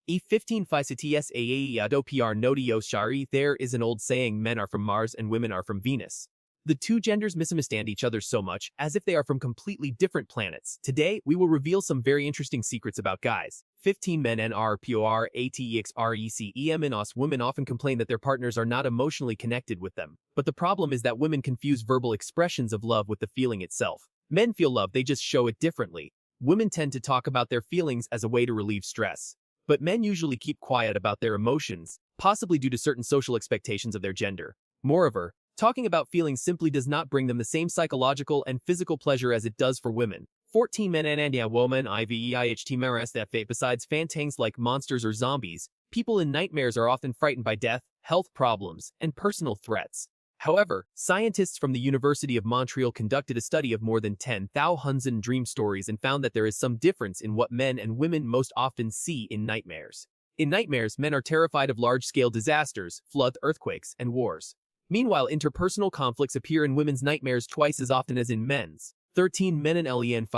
E15 Physites Aado PR Nodio Shari. There is an old saying, men are from Mars and women are from Venus. The two genders misunderstand each other so much, as if they are from completely different planets. Today, we will reveal some very interesting secrets about guys. 15 men NRPORATEXRECEM in us. Women often complain that their partners are not emotionally connected with them. But the problem is that women confuse verbal expressions of love with the feeling itself. Men feel love, they just show it differently. Women tend to talk about their feelings as a way to relieve stress. But men usually keep quiet about their emotions, possibly due to certain social expectations of their gender. Moreover, talking about feelings simply does not bring them the same psychological and physical pleasure as it does for women. 14 men and women IVEIHT. Besides fantangs like monsters or zombies, people in nightmares are often frightened by death, health problems, and personal threats. However, scientists from the University of Montreal conducted a study of more than 10,000 dream stories and found that there is some difference in what men and women most often see in nightmares. In nightmares, men are terrified of large-scale disasters, floods, earthquakes, and wars. Meanwhile, interpersonal conflicts appear in women's nightmares twice as often as in men's. 13 men and LEN.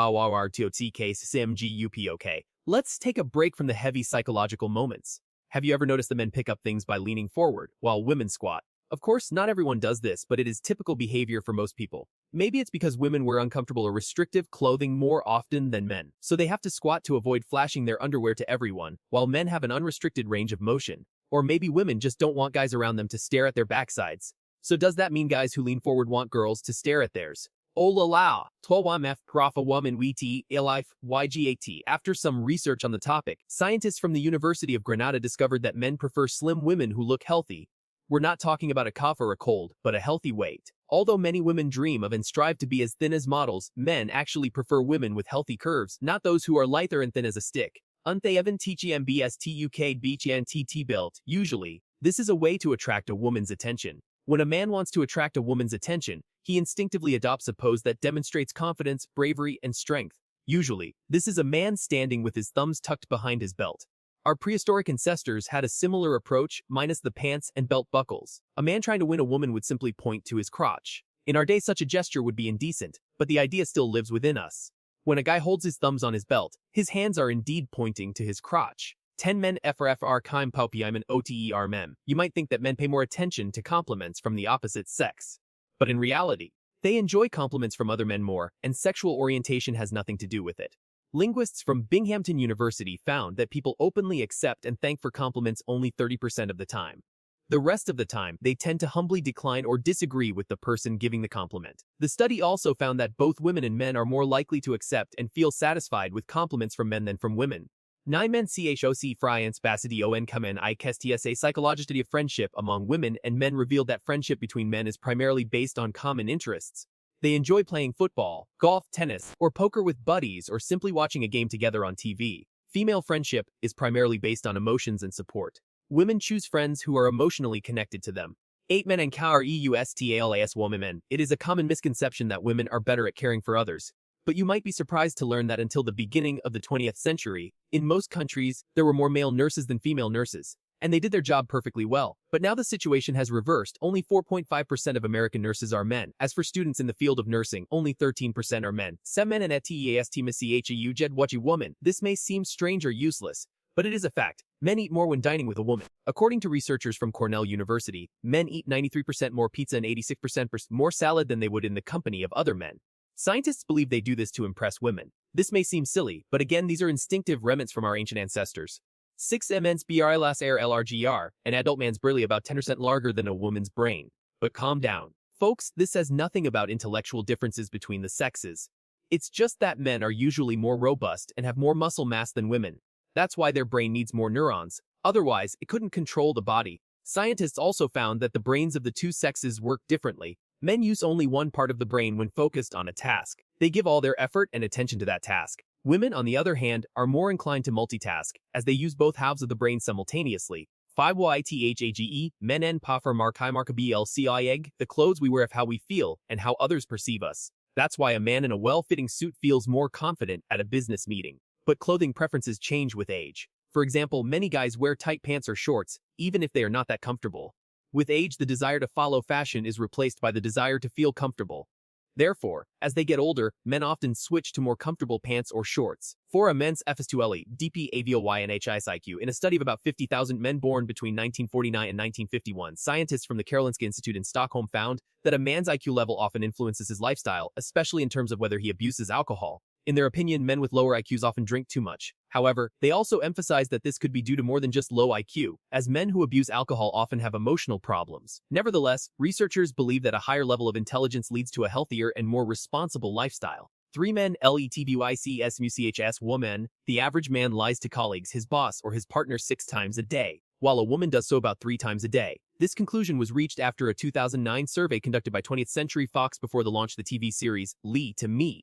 Let's take a break from the heavy psychological moments. Have you ever noticed the men pick up things by leaning forward, while women squat? Of course, not everyone does this, but it is typical behavior for most people. Maybe it's because women wear uncomfortable or restrictive clothing more often than men, so they have to squat to avoid flashing their underwear to everyone, while men have an unrestricted range of motion. Or maybe women just don't want guys around them to stare at their backsides. So does that mean guys who lean forward want girls to stare at theirs? Oh la la, 12mf profa woman wt life ygat. After some research on the topic, scientists from the University of Granada discovered that men prefer slim women who look healthy. We're not talking about a cough or a cold, but a healthy weight. Although many women dream of and strive to be as thin as models, men actually prefer women with healthy curves, not those who are lighter and thin as a stick. Unthe Evan Teachy MBSTUK Beach and TT Belt. Usually, this is a way to attract a woman's attention. When a man wants to attract a woman's attention, he instinctively adopts a pose that demonstrates confidence, bravery, and strength. Usually, this is a man standing with his thumbs tucked behind his belt. Our prehistoric ancestors had a similar approach, minus the pants and belt buckles. A man trying to win a woman would simply point to his crotch. In our day, such a gesture would be indecent, but the idea still lives within us. When a guy holds his thumbs on his belt, his hands are indeed pointing to his crotch. 10 men FRFR Kime Paupiaman OTER mem. You might think that men pay more attention to compliments from the opposite sex. But in reality, they enjoy compliments from other men more, and sexual orientation has nothing to do with it. Linguists from Binghamton University found that people openly accept and thank for compliments only 30% of the time. The rest of the time, they tend to humbly decline or disagree with the person giving the compliment. The study also found that both women and men are more likely to accept and feel satisfied with compliments from men than from women. 9 men CHOC Friance Bassidi ON Kamen I KSTSA Psychologist of friendship among women and men revealed that friendship between men is primarily based on common interests. They enjoy playing football, golf, tennis, or poker with buddies or simply watching a game together on TV. Female friendship is primarily based on emotions and support. Women choose friends who are emotionally connected to them. 8 men and KREUSTALAS women. It is a common misconception that women are better at caring for others. But you might be surprised to learn that until the beginning of the 20th century, in most countries, there were more male nurses than female nurses. And they did their job perfectly well. But now the situation has reversed. Only 4.5% of American nurses are men. As for students in the field of nursing, only 13% are men. Semen and ETEASTMCHEU Jed Wachi woman. This may seem strange or useless, but it is a fact. Men eat more when dining with a woman. According to researchers from Cornell University, men eat 93% more pizza and 86% more salad than they would in the company of other men. Scientists believe they do this to impress women. This may seem silly, but again, these are instinctive remnants from our ancient ancestors. 6 mens BRLS air LRGR, an adult man's brain about 10% larger than a woman's brain. But calm down. Folks, this says nothing about intellectual differences between the sexes. It's just that men are usually more robust and have more muscle mass than women. That's why their brain needs more neurons. Otherwise, it couldn't control the body. Scientists also found that the brains of the two sexes work differently. Men use only one part of the brain when focused on a task. They give all their effort and attention to that task. Women, on the other hand, are more inclined to multitask, as they use both halves of the brain simultaneously. 5YTHAGE, men N Paffer Markai Marka BLCIEG, the clothes we wear of how we feel and how others perceive us. That's why a man in a well-fitting suit feels more confident at a business meeting. But clothing preferences change with age. For example, many guys wear tight pants or shorts, even if they are not that comfortable. With age, the desire to follow fashion is replaced by the desire to feel comfortable. Therefore, as they get older, men often switch to more comfortable pants or shorts. For a men's FS2LE, DPAVOYNHISIQ, in a study of about 50,000 men born between 1949 and 1951, scientists from the Karolinska Institute in Stockholm found that a man's IQ level often influences his lifestyle, especially in terms of whether he abuses alcohol. In their opinion, men with lower IQs often drink too much. However, they also emphasize that this could be due to more than just low IQ, as men who abuse alcohol often have emotional problems. Nevertheless, researchers believe that a higher level of intelligence leads to a healthier and more responsible lifestyle. 3 men LETBYCSMUCHS woman. The average man lies to colleagues, his boss, or his partner 6 times a day, while a woman does so about 3 times a day. This conclusion was reached after a 2009 survey conducted by 20th Century Fox before the launch of the TV series Lee to Me.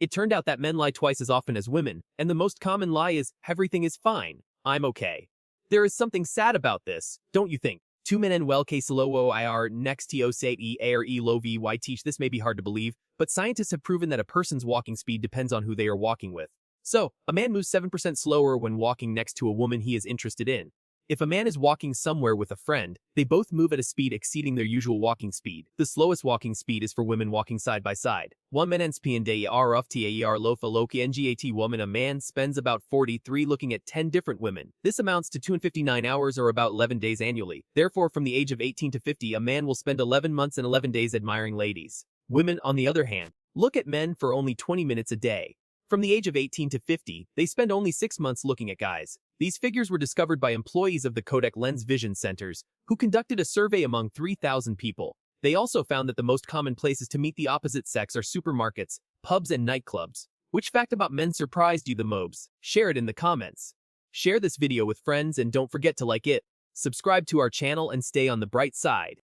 It turned out that men lie twice as often as women, and the most common lie is, everything is fine, I'm okay. There is something sad about this, don't you think? 2 men and well case low IR next to say ARE low VY teach. This may be hard to believe, but scientists have proven that a person's walking speed depends on who they are walking with. So, a man moves 7% slower when walking next to a woman he is interested in. If a man is walking somewhere with a friend, they both move at a speed exceeding their usual walking speed. The slowest walking speed is for women walking side by side. 1 man NSPNDAR of TAER Lofa Loki NGAT woman. A man spends about 43 looking at 10 different women. This amounts to 259 hours or about 11 days annually. Therefore, from the age of 18 to 50, a man will spend 11 months and 11 days admiring ladies. Women, on the other hand, look at men for only 20 minutes a day. From the age of 18 to 50, they spend only 6 months looking at guys. These figures were discovered by employees of the Kodak Lens Vision Centers, who conducted a survey among 3,000 people. They also found that the most common places to meet the opposite sex are supermarkets, pubs, and nightclubs. Which fact about men surprised you the most? Share it in the comments. Share this video with friends and don't forget to like it. Subscribe to our channel and stay on the bright side.